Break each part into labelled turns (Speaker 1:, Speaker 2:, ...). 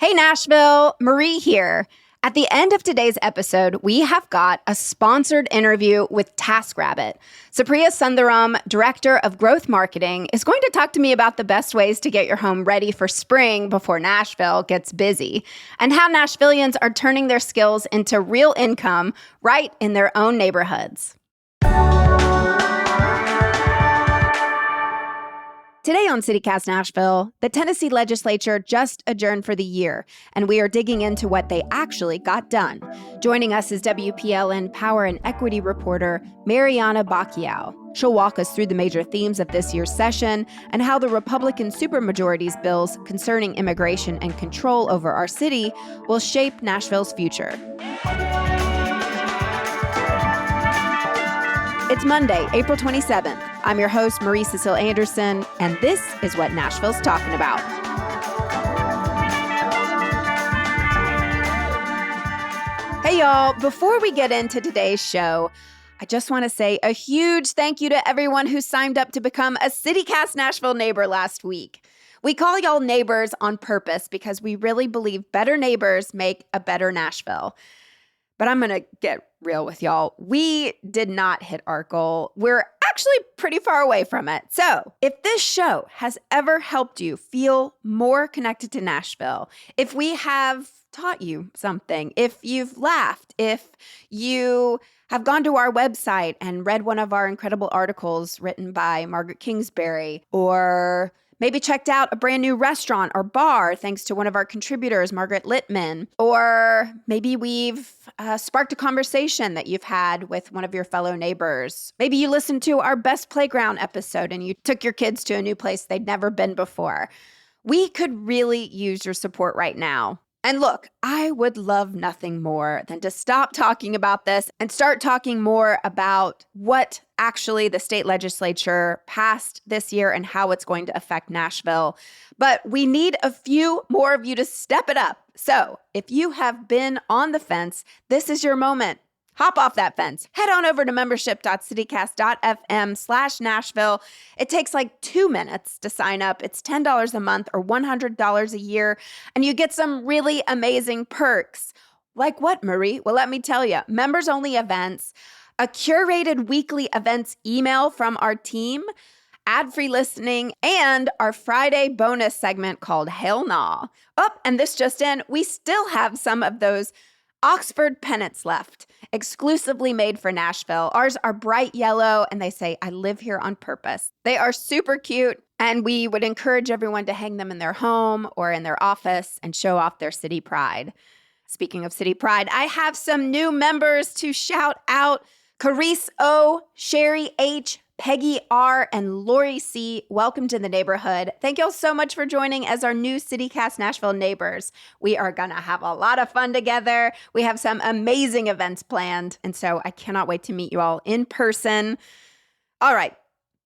Speaker 1: Hey, Nashville, Marie here. At the end of today's episode, we have got a sponsored interview with TaskRabbit. Supriya Sundaram, Director of Growth Marketing, is going to talk to me about the best ways to get your home ready for spring before Nashville gets busy, and how Nashvillians are turning their skills into real income right in their own neighborhoods. Today on CityCast Nashville, the Tennessee Legislature just adjourned for the year, and we are digging into what they actually got done. Joining us is WPLN Power and Equity reporter Mariana Bacchiau. She'll walk us through the major themes of this year's session and how the Republican supermajority's bills concerning immigration and control over our city will shape Nashville's future. It's Monday, April 27th. I'm your host, Marie Cecile Anderson, and this is what Nashville's talking about. Hey, y'all. Before we get into today's show, I just want to say a huge thank you to everyone who signed up to become a CityCast Nashville neighbor last week. We call y'all neighbors on purpose because we really believe better neighbors make a better Nashville. But I'm going to get real with y'all. We did not hit our goal. We're actually pretty far away from it. So if this show has ever helped you feel more connected to Nashville, if we have taught you something, if you've laughed, if you have gone to our website and read one of our incredible articles written by Margaret Kingsbury, or maybe checked out a brand new restaurant or bar thanks to one of our contributors, Margaret Littman. Or maybe we've sparked a conversation that you've had with one of your fellow neighbors. Maybe you listened to our Best Playground episode and you took your kids to a new place they'd never been before. We could really use your support right now. And look, I would love nothing more than to stop talking about this and start talking more about what actually the state legislature passed this year and how it's going to affect Nashville. But we need a few more of you to step it up. So if you have been on the fence, this is your moment. Hop off that fence. Head on over to membership.citycast.fm/Nashville. It takes like 2 minutes to sign up. It's $10 a month or $100 a year, and you get some really amazing perks. Like what, Marie? Well, let me tell you. Members-only events, a curated weekly events email from our team, ad-free listening, and our Friday bonus segment called Hell Nah. Oh, and this just in, we still have some of those Oxford pennants left, exclusively made for Nashville. Ours are bright yellow, and they say, I live here on purpose. They are super cute, and we would encourage everyone to hang them in their home or in their office and show off their city pride. Speaking of city pride, I have some new members to shout out. Carice O, Sherry H, Peggy R, and Lori C. Welcome to the neighborhood. Thank y'all so much for joining as our new CityCast Nashville neighbors. We are going to have a lot of fun together. We have some amazing events planned, and so I cannot wait to meet you all in person. All right.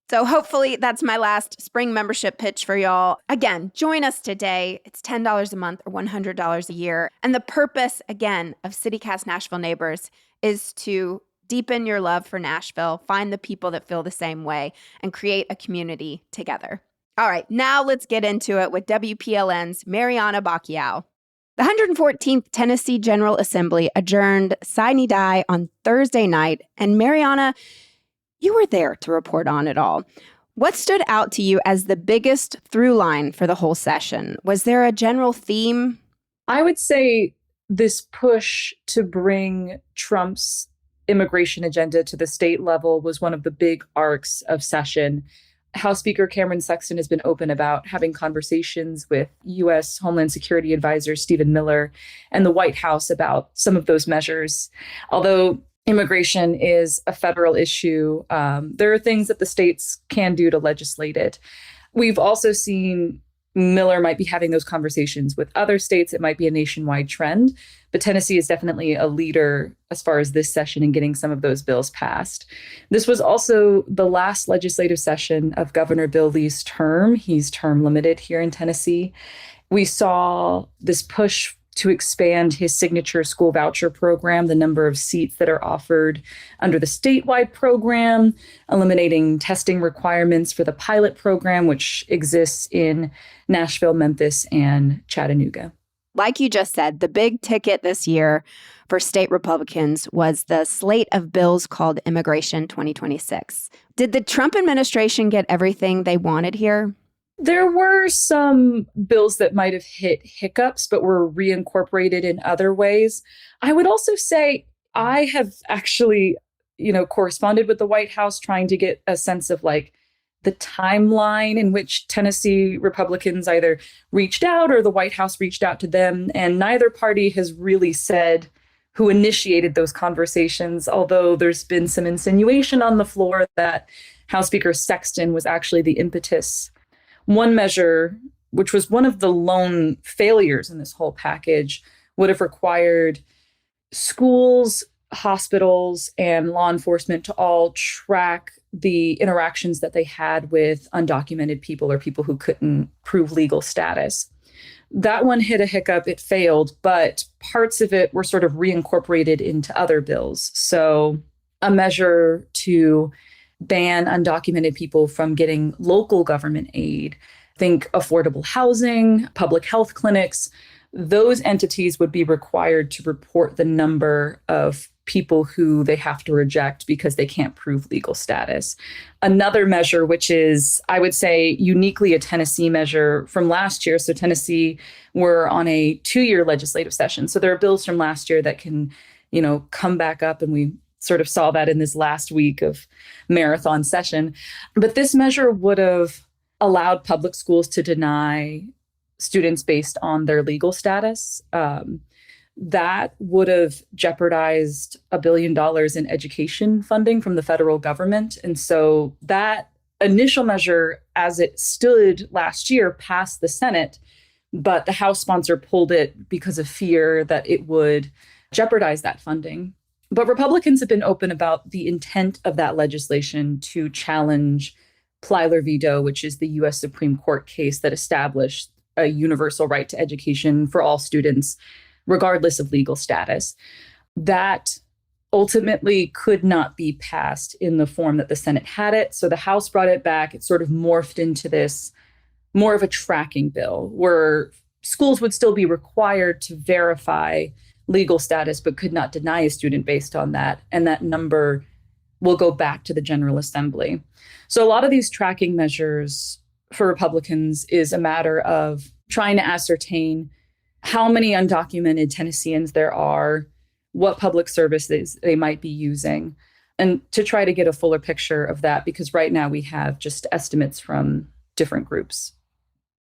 Speaker 1: So hopefully that's my last spring membership pitch for y'all. Again, join us today. It's $10 a month or $100 a year. And the purpose, again, of CityCast Nashville Neighbors is to deepen your love for Nashville, find the people that feel the same way, and create a community together. All right, now let's get into it with WPLN's Mariana Bacchiau. The 114th Tennessee General Assembly adjourned sine die on Thursday night, and Mariana, you were there to report on it all. What stood out to you as the biggest through line for the whole session? Was there a general theme?
Speaker 2: I would say this push to bring Trump's immigration agenda to the state level was one of the big arcs of session. House Speaker Cameron Sexton has been open about having conversations with U.S. Homeland Security Advisor Stephen Miller and the White House about some of those measures. Although immigration is a federal issue, there are things that the states can do to legislate it. We've also seen Miller might be having those conversations with other states. It might be a nationwide trend, but Tennessee is definitely a leader as far as this session in getting some of those bills passed. This was also the last legislative session of Governor Bill Lee's term. He's term limited here in Tennessee. We saw this push to expand his signature school voucher program, the number of seats that are offered under the statewide program, eliminating testing requirements for the pilot program, which exists in Nashville, Memphis, and Chattanooga.
Speaker 1: Like you just said, the big ticket this year for state Republicans was the slate of bills called Immigration 2026. Did the Trump administration get everything they wanted here?
Speaker 2: There were some bills that might have hit hiccups, but were reincorporated in other ways. I would also say I have actually, corresponded with the White House trying to get a sense of like the timeline in which Tennessee Republicans either reached out or the White House reached out to them. And neither party has really said who initiated those conversations, although there's been some insinuation on the floor that House Speaker Sexton was actually the impetus. One measure, which was one of the lone failures in this whole package, would have required schools, hospitals, and law enforcement to all track the interactions that they had with undocumented people or people who couldn't prove legal status. That one hit a hiccup, it failed, but parts of it were sort of reincorporated into other bills. So a measure to ban undocumented people from getting local government aid, think affordable housing, public health clinics, those entities would be required to report the number of people who they have to reject because they can't prove legal status. Another measure, which is, I would say, uniquely a Tennessee measure from last year. So Tennessee were on a 2-year legislative session. So there are bills from last year that can, come back up, and we sort of saw that in this last week of marathon session. But this measure would have allowed public schools to deny students based on their legal status. That would have jeopardized $1 billion in education funding from the federal government. And so that initial measure, as it stood last year, passed the Senate, but the House sponsor pulled it because of fear that it would jeopardize that funding. But Republicans have been open about the intent of that legislation to challenge Plyler v. Doe, which is the U.S. Supreme Court case that established a universal right to education for all students, regardless of legal status. That ultimately could not be passed in the form that the Senate had it. So the House brought it back. It sort of morphed into this more of a tracking bill where schools would still be required to verify legal status, but could not deny a student based on that. And that number will go back to the General Assembly. So a lot of these tracking measures for Republicans is a matter of trying to ascertain how many undocumented Tennesseans there are, what public services they might be using, and to try to get a fuller picture of that, because right now we have just estimates from different groups.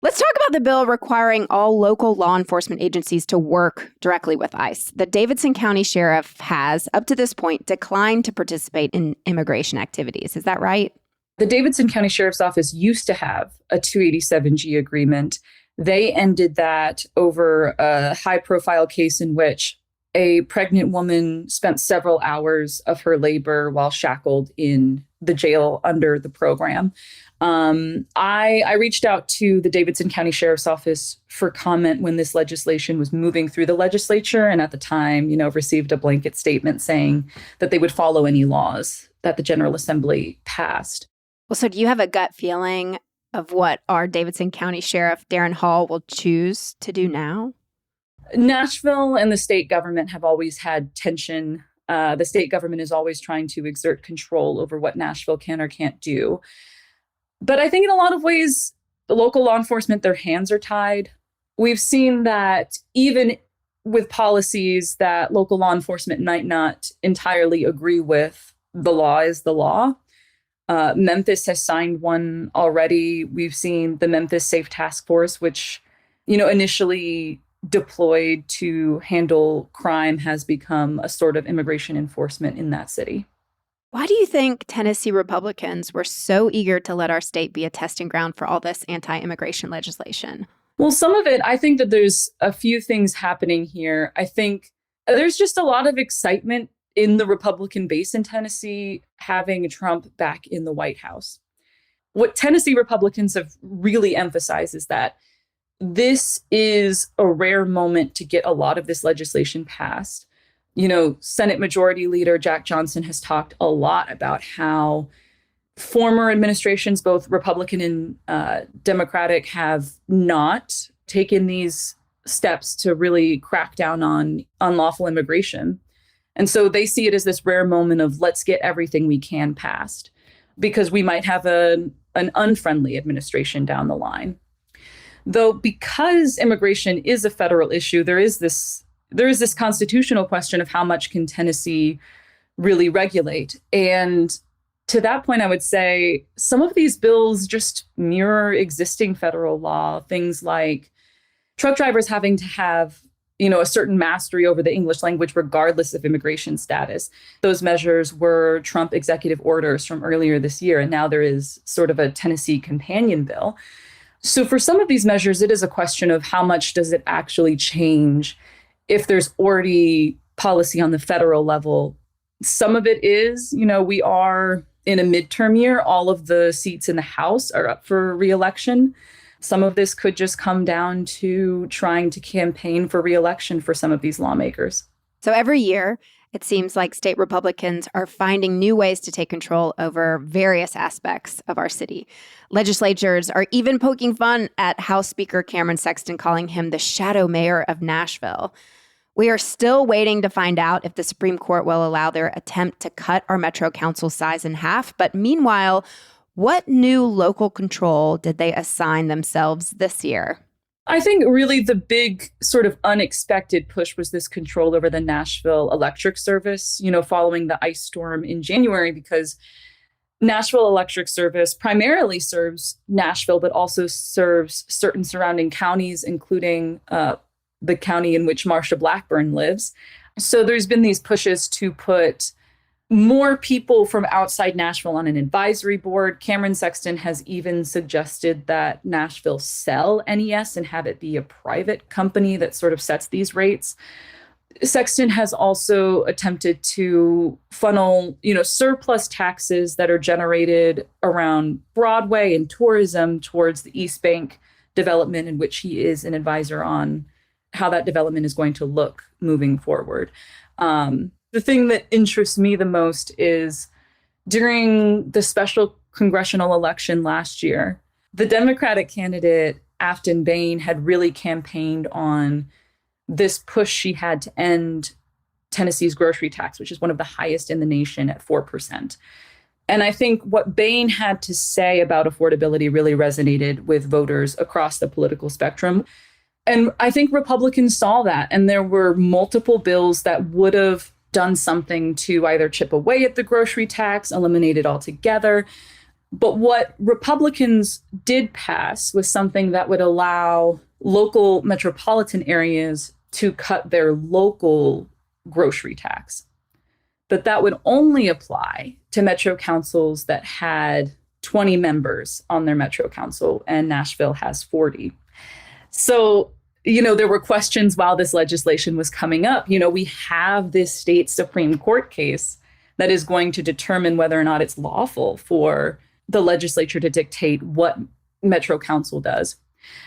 Speaker 1: Let's talk about the bill requiring all local law enforcement agencies to work directly with ICE. The Davidson County Sheriff has, up to this point, declined to participate in immigration activities. Is that right?
Speaker 2: The Davidson County Sheriff's Office used to have a 287G agreement. They ended that over a high-profile case in which a pregnant woman spent several hours of her labor while shackled in the jail under the program. I reached out to the Davidson County Sheriff's Office for comment when this legislation was moving through the legislature, and at the time, received a blanket statement saying that they would follow any laws that the General Assembly passed.
Speaker 1: Well, so do you have a gut feeling of what our Davidson County Sheriff, Darren Hall, will choose to do now?
Speaker 2: Nashville and the state government have always had tension. The state government is always trying to exert control over what Nashville can or can't do. But I think in a lot of ways, the local law enforcement, their hands are tied. We've seen that even with policies that local law enforcement might not entirely agree with, the law is the law. Memphis has signed one already. We've seen the Memphis Safe Task Force, which, initially deployed to handle crime, has become a sort of immigration enforcement in that city.
Speaker 1: Why do you think Tennessee Republicans were so eager to let our state be a testing ground for all this anti-immigration legislation?
Speaker 2: Well, some of it, I think that there's a few things happening here. I think there's just a lot of excitement in the Republican base in Tennessee having Trump back in the White House. What Tennessee Republicans have really emphasized is that this is a rare moment to get a lot of this legislation passed. Senate Majority Leader Jack Johnson has talked a lot about how former administrations, both Republican and Democratic, have not taken these steps to really crack down on unlawful immigration. And so they see it as this rare moment of let's get everything we can passed because we might have an unfriendly administration down the line. Though because immigration is a federal issue, there is this constitutional question of how much can Tennessee really regulate. And to that point, I would say some of these bills just mirror existing federal law, things like truck drivers having to have, a certain mastery over the English language, regardless of immigration status. Those measures were Trump executive orders from earlier this year, and now there is sort of a Tennessee companion bill. So for some of these measures, it is a question of how much does it actually change if there's already policy on the federal level. Some of it is, we are in a midterm year. All of the seats in the House are up for reelection. Some of this could just come down to trying to campaign for reelection for some of these lawmakers.
Speaker 1: So every year, it seems like state Republicans are finding new ways to take control over various aspects of our city. Legislatures are even poking fun at House Speaker Cameron Sexton, calling him the shadow mayor of Nashville. We are still waiting to find out if the Supreme Court will allow their attempt to cut our Metro Council size in half. But meanwhile, what new local control did they assign themselves this year?
Speaker 2: I think really the big sort of unexpected push was this control over the Nashville electric service, following the ice storm in January, because Nashville Electric Service primarily serves Nashville, but also serves certain surrounding counties, including the county in which Marsha Blackburn lives. So there's been these pushes to put more people from outside Nashville on an advisory board. Cameron Sexton has even suggested that Nashville sell NES and have it be a private company that sort of sets these rates. Sexton has also attempted to funnel, surplus taxes that are generated around Broadway and tourism towards the East Bank development, in which he is an advisor on how that development is going to look moving forward. The thing that interests me the most is during the special congressional election last year, the Democratic candidate, Afton Bain, had really campaigned on this push she had to end Tennessee's grocery tax, which is one of the highest in the nation at 4%. And I think what Bain had to say about affordability really resonated with voters across the political spectrum. And I think Republicans saw that, and there were multiple bills that would have done something to either chip away at the grocery tax, eliminate it altogether. But what Republicans did pass was something that would allow local metropolitan areas to cut their local grocery tax. But that would only apply to metro councils that had 20 members on their metro council, and Nashville has 40. So, there were questions while this legislation was coming up. We have this state Supreme Court case that is going to determine whether or not it's lawful for the legislature to dictate what Metro Council does.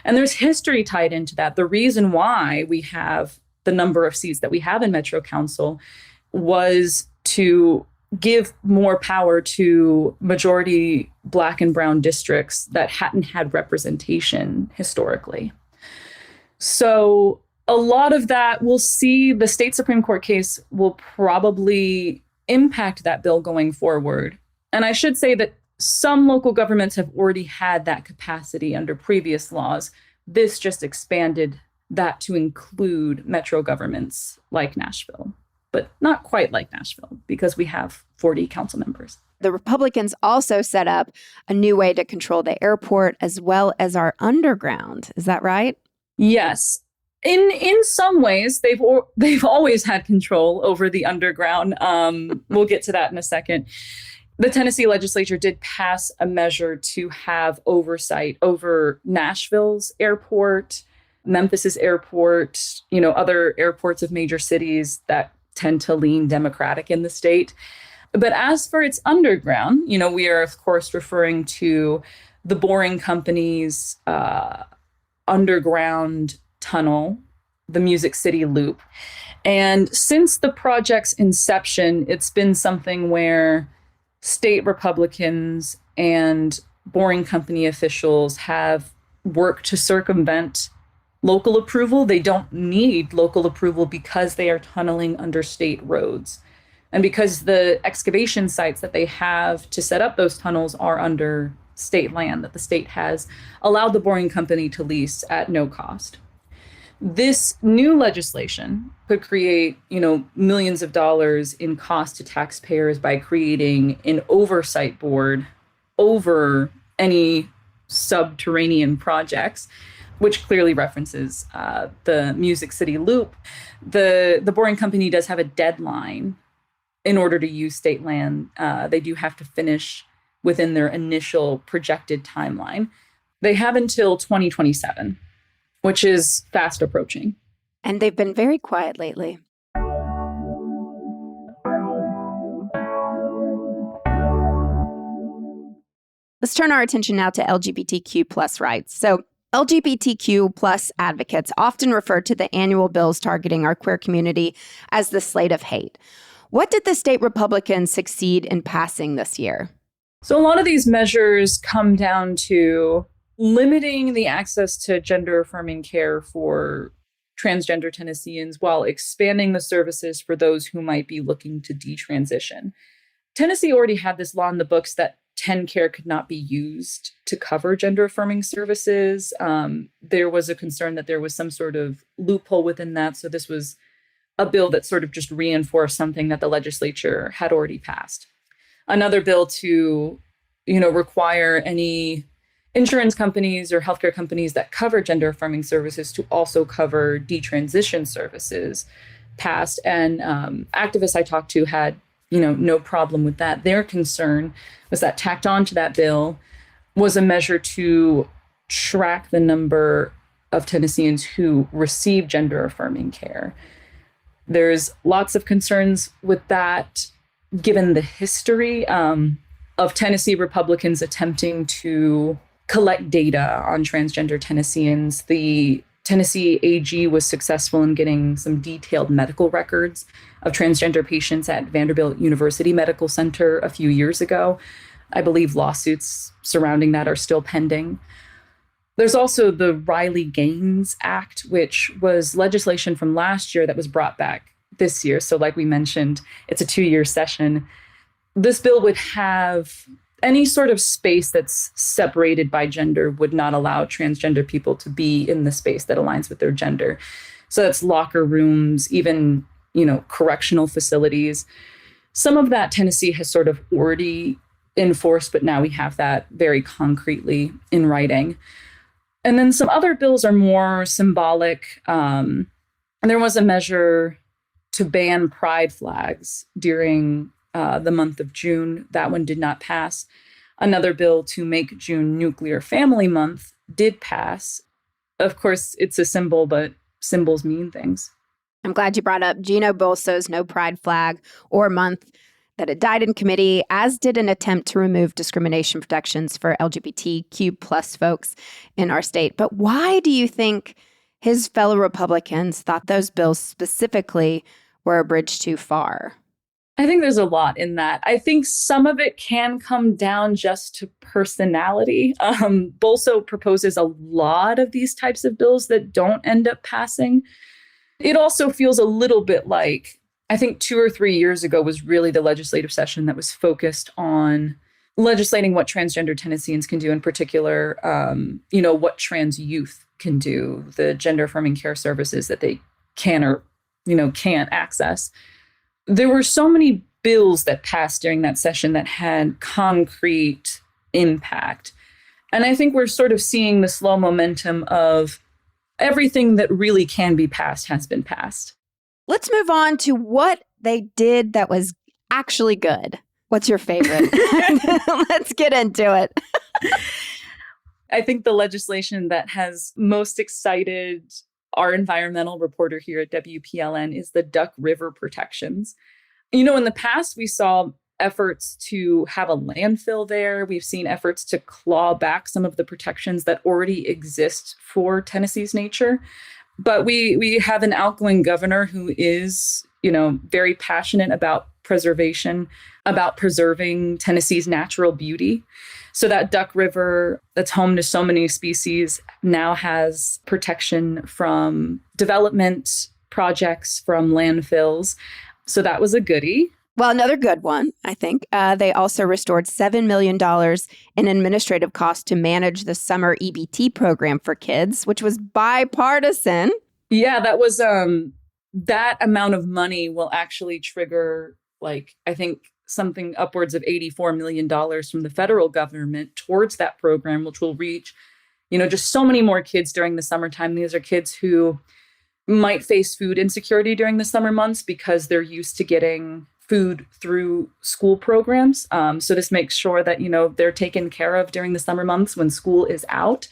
Speaker 2: And there's history tied into that. The reason why we have the number of seats that we have in Metro Council was to give more power to majority Black and brown districts that hadn't had representation historically. So a lot of that, we'll see the state Supreme Court case will probably impact that bill going forward. And I should say that some local governments have already had that capacity under previous laws. This just expanded that to include metro governments like Nashville, but not quite like Nashville because we have 40 council members.
Speaker 1: The Republicans also set up a new way to control the airport as well as our underground. Is that right?
Speaker 2: Yes. In some ways, they've always had control over the underground. We'll get to that in a second. The Tennessee legislature did pass a measure to have oversight over Nashville's airport, Memphis's airport, other airports of major cities that tend to lean Democratic in the state. But as for its underground, we are, of course, referring to the Boring Company's underground tunnel, the Music City Loop. And since the project's inception, it's been something where state Republicans and Boring Company officials have worked to circumvent local approval. They don't need local approval because they are tunneling under state roads. And because the excavation sites that they have to set up those tunnels are under state land that the state has allowed the boring company to lease at no cost. This new legislation could create, millions of dollars in cost to taxpayers by creating an oversight board over any subterranean projects, which clearly references the Music City Loop. The boring company does have a deadline in order to use state land. They do have to finish within their initial projected timeline. They have until 2027, which is fast approaching.
Speaker 1: And they've been very quiet lately. Let's turn our attention now to LGBTQ plus rights. So LGBTQ plus advocates often refer to the annual bills targeting our queer community as the slate of hate. What did the state Republicans succeed in passing this year?
Speaker 2: So a lot of these measures come down to limiting the access to gender-affirming care for transgender Tennesseans while expanding the services for those who might be looking to detransition. Tennessee already had this law in the books that TennCare could not be used to cover gender-affirming services. There was a concern that there was some sort of loophole within that. So this was a bill that sort of just reinforced something that the legislature had already passed. Another bill to, require any insurance companies or healthcare companies that cover gender-affirming services to also cover detransition services passed. And activists I talked to had, no problem with that. Their concern was that tacked on to that bill was a measure to track the number of Tennesseans who receive gender-affirming care. There's lots of concerns with that, given the history of Tennessee Republicans attempting to collect data on transgender Tennesseans. The Tennessee AG was successful in getting some detailed medical records of transgender patients at Vanderbilt University Medical Center a few years ago. I believe lawsuits surrounding that are still pending. There's also the Riley-Gaines Act, which was legislation from last year that was brought back this year. So like we mentioned, it's a 2-year session. This bill would have any sort of space that's separated by gender would not allow transgender people to be in the space that aligns with their gender. So that's locker rooms, even, correctional facilities. Some of that Tennessee has sort of already enforced, but now we have that very concretely in writing. And then some other bills are more symbolic. And there was a measure to ban pride flags during the month of June. That one did not pass. Another bill to make June Nuclear Family Month did pass. Of course, it's a symbol, but symbols mean things.
Speaker 1: I'm glad you brought up Gino Bolso's No Pride Flag or Month, that it died in committee, as did an attempt to remove discrimination protections for LGBTQ plus folks in our state. But why do you think his fellow Republicans thought those bills specifically were a bridge too far?
Speaker 2: I think there's a lot in that. I think some of it can come down just to personality. Bolso proposes a lot of these types of bills that don't end up passing. It also feels a little bit like, I think 2 or 3 years ago was really the legislative session that was focused on legislating what transgender Tennesseans can do, in particular, what trans youth can do, the gender affirming care services that they can or, can't access. There were so many bills that passed during that session that had concrete impact. And I think we're sort of seeing the slow momentum of everything that really can be passed has been passed.
Speaker 1: Let's move on to what they did that was actually good. What's your favorite? Let's get into it.
Speaker 2: I think the legislation that has most excited our environmental reporter here at WPLN is the Duck River protections. In the past, we saw efforts to have a landfill there. We've seen efforts to claw back some of the protections that already exist for Tennessee's nature. But we have an outgoing governor who is, very passionate about preservation. about preserving Tennessee's natural beauty. So that Duck River that's home to so many species now has protection from development projects, from landfills. So that was a goodie.
Speaker 1: Well, another good one, I think. They also restored $7 million in administrative costs to manage the summer EBT program for kids, which was bipartisan.
Speaker 2: Yeah, that was that amount of money will actually trigger, like, I think something upwards of $84 million from the federal government towards that program, which will reach, just so many more kids during the summertime. These are kids who might face food insecurity during the summer months because they're used to getting food through school programs. So this makes sure that, they're taken care of during the summer months when school is out.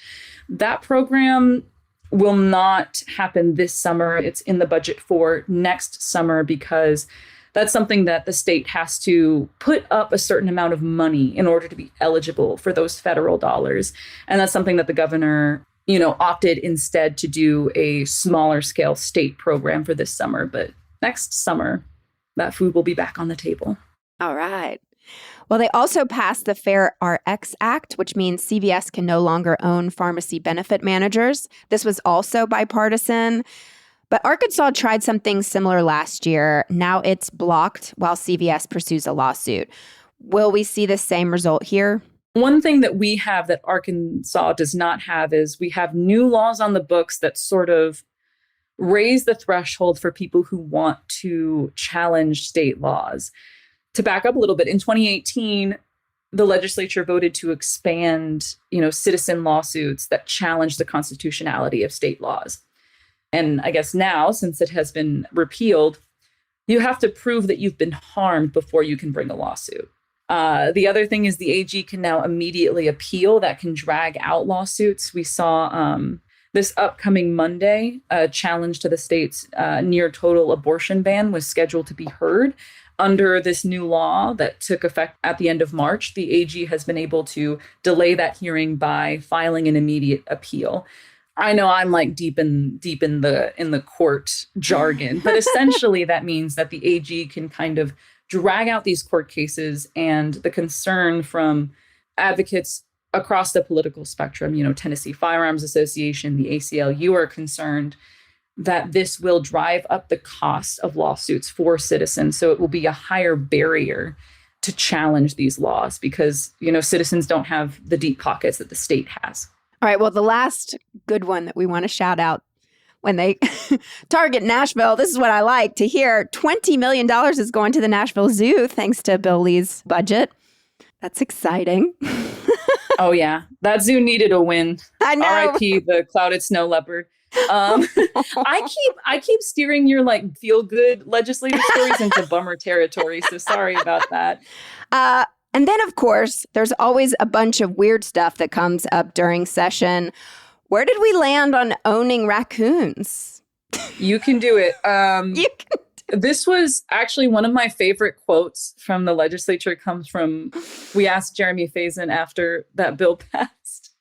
Speaker 2: That program will not happen this summer. It's in the budget for next summer because that's something that the state has to put up a certain amount of money in order to be eligible for those federal dollars. And that's something that the governor, opted instead to do a smaller scale state program for this summer. But next summer, that food will be back on the table.
Speaker 1: All right. Well, they also passed the Fair RX Act, which means CVS can no longer own pharmacy benefit managers. This was also bipartisan. But Arkansas tried something similar last year. Now it's blocked while CVS pursues a lawsuit. Will we see the same result here?
Speaker 2: One thing that we have that Arkansas does not have is we have new laws on the books that sort of raise the threshold for people who want to challenge state laws. To back up a little bit, in 2018, the legislature voted to expand, citizen lawsuits that challenge the constitutionality of state laws. And I guess now, since it has been repealed, you have to prove that you've been harmed before you can bring a lawsuit. The other thing is the AG can now immediately appeal. That can drag out lawsuits. We saw this upcoming Monday, a challenge to the state's near total abortion ban was scheduled to be heard. Under this new law that took effect at the end of March, the AG has been able to delay that hearing by filing an immediate appeal. I know I'm like deep in the court jargon, but essentially that means that the AG can kind of drag out these court cases, and the concern from advocates across the political spectrum, Tennessee Firearms Association, the ACLU, are concerned that this will drive up the cost of lawsuits for citizens. So it will be a higher barrier to challenge these laws because, citizens don't have the deep pockets that the state has.
Speaker 1: All right. Well, the last good one that we want to shout out when they target Nashville, this is what I like to hear. $20 million is going to the Nashville Zoo thanks to Bill Lee's budget. That's exciting.
Speaker 2: Oh, yeah. That zoo needed a win.
Speaker 1: I know.
Speaker 2: R.I.P. the clouded snow leopard. I keep steering your feel good legislative stories into bummer territory. So sorry about that.
Speaker 1: And then, of course, there's always a bunch of weird stuff that comes up during session. Where did we land on owning raccoons?
Speaker 2: You can do it.
Speaker 1: You can.
Speaker 2: This was actually one of my favorite quotes from the legislature. Comes from, we asked Jeremy Faison after that bill passed,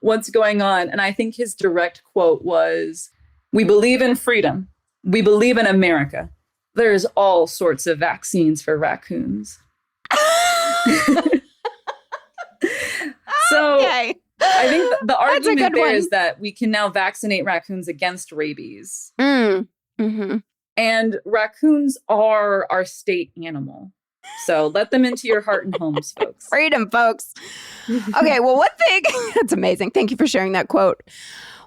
Speaker 2: what's going on? And I think his direct quote was, "We believe in freedom. We believe in America. There's all sorts of vaccines for raccoons." So
Speaker 1: okay.
Speaker 2: I think the argument there
Speaker 1: one.
Speaker 2: is that we can now vaccinate raccoons against rabies.
Speaker 1: Mm-hmm.
Speaker 2: And raccoons are our state animal. So let them into your heart and homes, folks.
Speaker 1: Freedom, folks. Okay, well, one thing, that's amazing. Thank you for sharing that quote.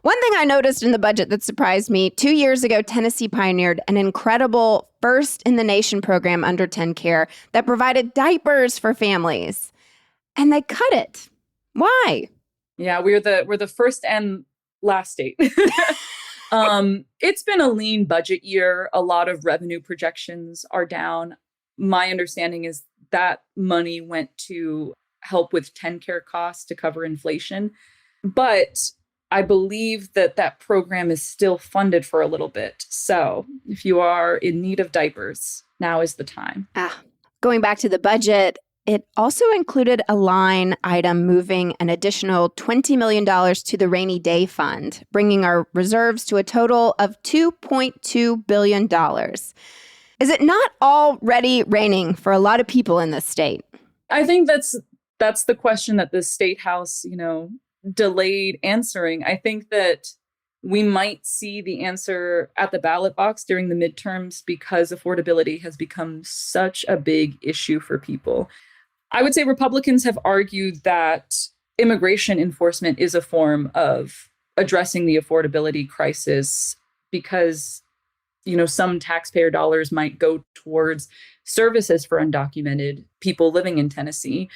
Speaker 1: One thing I noticed in the budget that surprised me, 2 years ago, Tennessee pioneered an incredible first-in-the-nation program under TennCare that provided diapers for families. And they cut it. Why?
Speaker 2: Yeah, we're the first and last state. It's been a lean budget year. A lot of revenue projections are down. My understanding is that money went to help with TennCare costs to cover inflation. But I believe that program is still funded for a little bit. So if you are in need of diapers, now is the time.
Speaker 1: Going back to the budget, it also included a line item moving an additional $20 million to the rainy day fund, bringing our reserves to a total of $2.2 billion. Is it not already raining for a lot of people in this state?
Speaker 2: I think that's the question that the state house, delayed answering. I think that we might see the answer at the ballot box during the midterms because affordability has become such a big issue for people. I would say Republicans have argued that immigration enforcement is a form of addressing the affordability crisis because, some taxpayer dollars might go towards services for undocumented people living in Tennessee.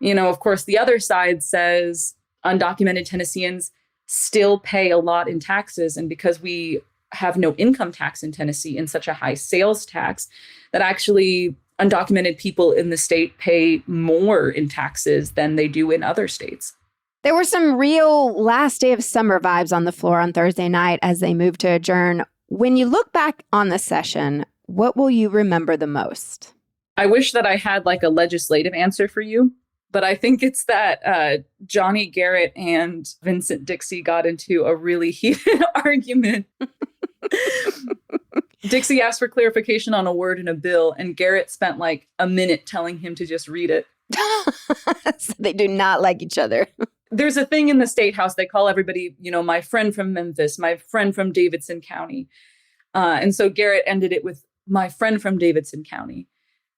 Speaker 2: Of course, the other side says undocumented Tennesseans still pay a lot in taxes. And because we have no income tax in Tennessee and such a high sales tax, that actually undocumented people in the state pay more in taxes than they do in other states.
Speaker 1: There were some real last day of summer vibes on the floor on Thursday night as they moved to adjourn. When you look back on the session, what will you remember the most?
Speaker 2: I wish that I had like a legislative answer for you, but I think it's that Johnny Garrett and Vincent Dixie got into a really heated argument. Dixie asked for clarification on a word in a bill, and Garrett spent like a minute telling him to just read it.
Speaker 1: So they do not like each other.
Speaker 2: There's a thing in the state house. They call everybody, my friend from Memphis, my friend from Davidson County. And so Garrett ended it with my friend from Davidson County.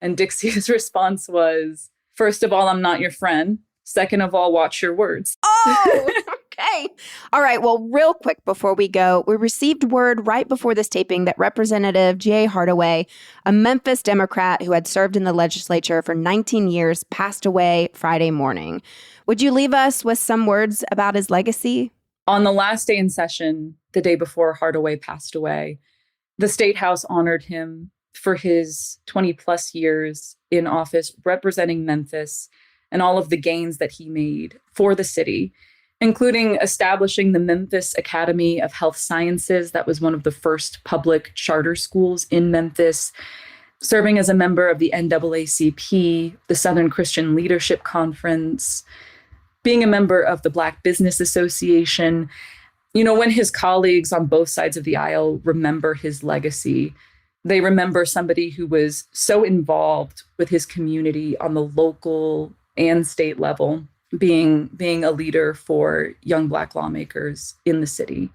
Speaker 2: And Dixie's response was, first of all, I'm not your friend. Second of all, watch your words.
Speaker 1: Oh, okay. All right. Well, real quick before we go, we received word right before this taping that Representative G.A. Hardaway, a Memphis Democrat who had served in the legislature for 19 years, passed away Friday morning. Would you leave us with some words about his legacy?
Speaker 2: On the last day in session, the day before Hardaway passed away, the State House honored him for his 20 plus years in office representing Memphis and all of the gains that he made for the city, including establishing the Memphis Academy of Health Sciences. That was one of the first public charter schools in Memphis, serving as a member of the NAACP, the Southern Christian Leadership Conference, being a member of the Black Business Association. When his colleagues on both sides of the aisle remember his legacy, they remember somebody who was so involved with his community on the local and state level, being a leader for young Black lawmakers in the city.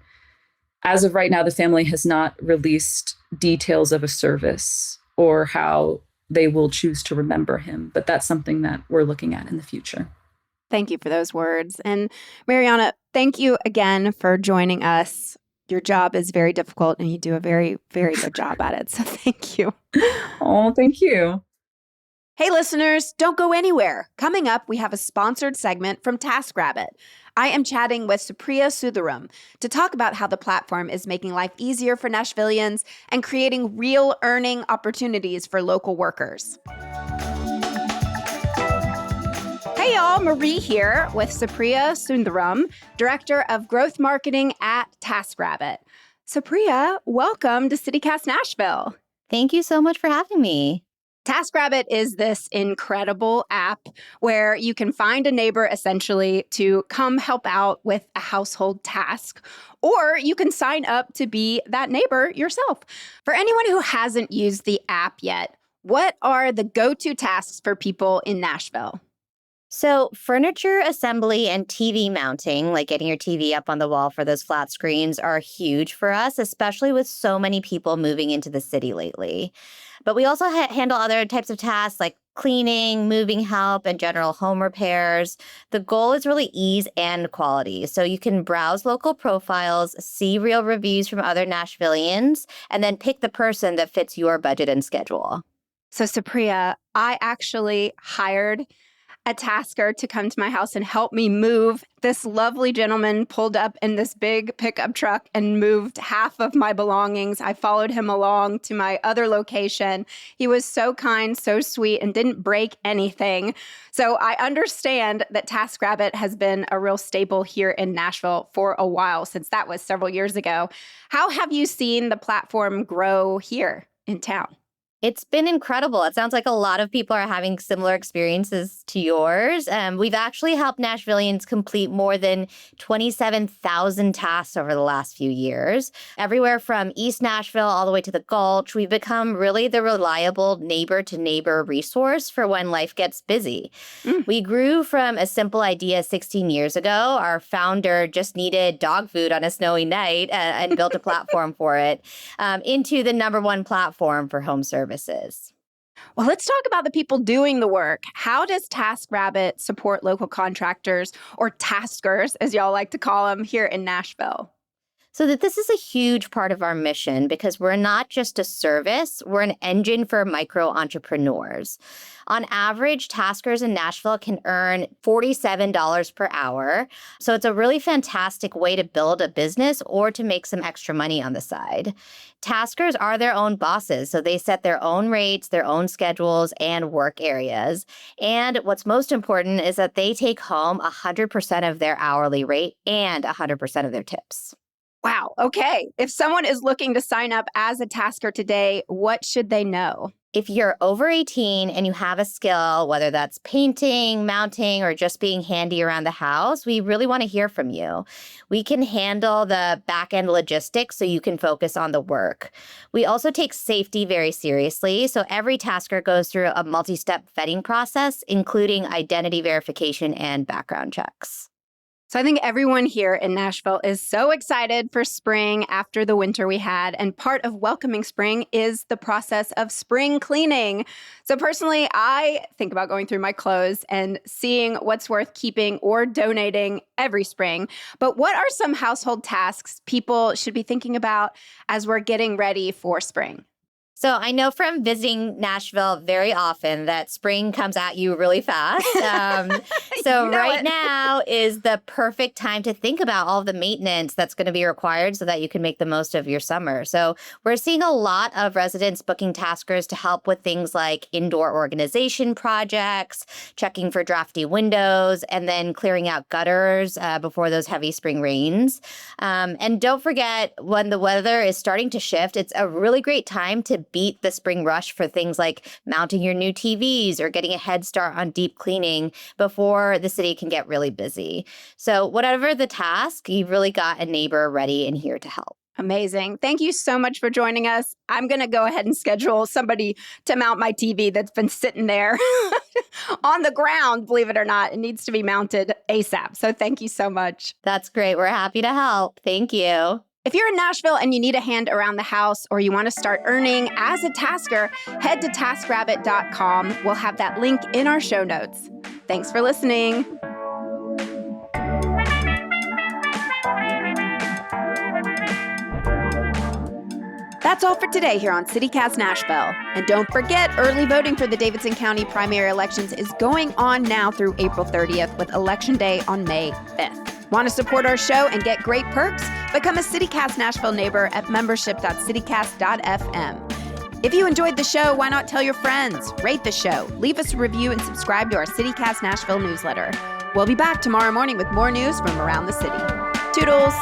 Speaker 2: As of right now, the family has not released details of a service or how they will choose to remember him, but that's something that we're looking at in the future.
Speaker 1: Thank you for those words. And Mariana, thank you again for joining us. Your job is very difficult and you do a very, very good job at it. So thank you.
Speaker 2: Oh, thank you.
Speaker 1: Hey, listeners, don't go anywhere. Coming up, we have a sponsored segment from TaskRabbit. I am chatting with Supriya Sutharam to talk about how the platform is making life easier for Nashvillians and creating real earning opportunities for local workers. Hey, y'all, Marie here with Supriya Sutharam, Director of Growth Marketing at TaskRabbit. Supriya, welcome to CityCast Nashville.
Speaker 3: Thank you so much for having me.
Speaker 1: TaskRabbit is this incredible app where you can find a neighbor essentially to come help out with a household task, or you can sign up to be that neighbor yourself. For anyone who hasn't used the app yet, what are the go-to tasks for people in Nashville?
Speaker 3: So furniture assembly and TV mounting, like getting your TV up on the wall for those flat screens, are huge for us, especially with so many people moving into the city lately. But we also handle other types of tasks like cleaning, moving help, and general home repairs. The goal is really ease and quality. So you can browse local profiles, see real reviews from other Nashvillians, and then pick the person that fits your budget and schedule.
Speaker 1: So Supriya, I actually hired a tasker to come to my house and help me move. This lovely gentleman pulled up in this big pickup truck and moved half of my belongings. I followed him along to my other location. He was so kind, so sweet, and didn't break anything. So I understand that TaskRabbit has been a real staple here in Nashville for a while, since that was several years ago. How have you seen the platform grow here in town?
Speaker 3: It's been incredible. It sounds like a lot of people are having similar experiences to yours. We've actually helped Nashvillians complete more than 27,000 tasks over the last few years. Everywhere from East Nashville all the way to the Gulch, we've become really the reliable neighbor-to-neighbor resource for when life gets busy.
Speaker 1: Mm.
Speaker 3: We grew from a simple idea 16 years ago. Our founder just needed dog food on a snowy night and built a platform for it, into the #1 platform for home services.
Speaker 1: Well, let's talk about the people doing the work. How does TaskRabbit support local contractors, or taskers, as y'all like to call them, here in Nashville?
Speaker 3: So that this is a huge part of our mission because we're not just a service, we're an engine for micro entrepreneurs. On average, taskers in Nashville can earn $47 per hour. So it's a really fantastic way to build a business or to make some extra money on the side. Taskers are their own bosses, so they set their own rates, their own schedules, and work areas. And what's most important is that they take home 100% of their hourly rate and 100% of their tips.
Speaker 1: Wow. Okay. If someone is looking to sign up as a tasker today, what should they know?
Speaker 3: If you're over 18 and you have a skill, whether that's painting, mounting, or just being handy around the house, we really want to hear from you. We can handle the back-end logistics so you can focus on the work. We also take safety very seriously, so every tasker goes through a multi-step vetting process, including identity verification and background checks.
Speaker 1: So I think everyone here in Nashville is so excited for spring after the winter we had. And part of welcoming spring is the process of spring cleaning. So personally, I think about going through my clothes and seeing what's worth keeping or donating every spring. But what are some household tasks people should be thinking about as we're getting ready for spring?
Speaker 3: So I know from visiting Nashville very often that spring comes at you really fast. So right now is the perfect time to think about all the maintenance that's going to be required so that you can make the most of your summer. So we're seeing a lot of residents booking taskers to help with things like indoor organization projects, checking for drafty windows, and then clearing out gutters before those heavy spring rains. And don't forget, when the weather is starting to shift, it's a really great time to beat the spring rush for things like mounting your new TVs or getting a head start on deep cleaning before the city can get really busy. So whatever the task, you've really got a neighbor ready and here to help.
Speaker 1: Amazing. Thank you so much for joining us. I'm going to go ahead and schedule somebody to mount my TV that's been sitting there on the ground, believe it or not. It needs to be mounted ASAP. So thank you so much.
Speaker 3: That's great. We're happy to help. Thank you.
Speaker 1: If you're in Nashville and you need a hand around the house, or you want to start earning as a tasker, head to taskrabbit.com. We'll have that link in our show notes. Thanks for listening. That's all for today here on CityCast Nashville. And don't forget, early voting for the Davidson County primary elections is going on now through April 30th, with Election Day on May 5th. Want to support our show and get great perks? Become a CityCast Nashville neighbor at membership.citycast.fm. If you enjoyed the show, why not tell your friends? Rate the show, leave us a review, and subscribe to our CityCast Nashville newsletter. We'll be back tomorrow morning with more news from around the city. Toodles!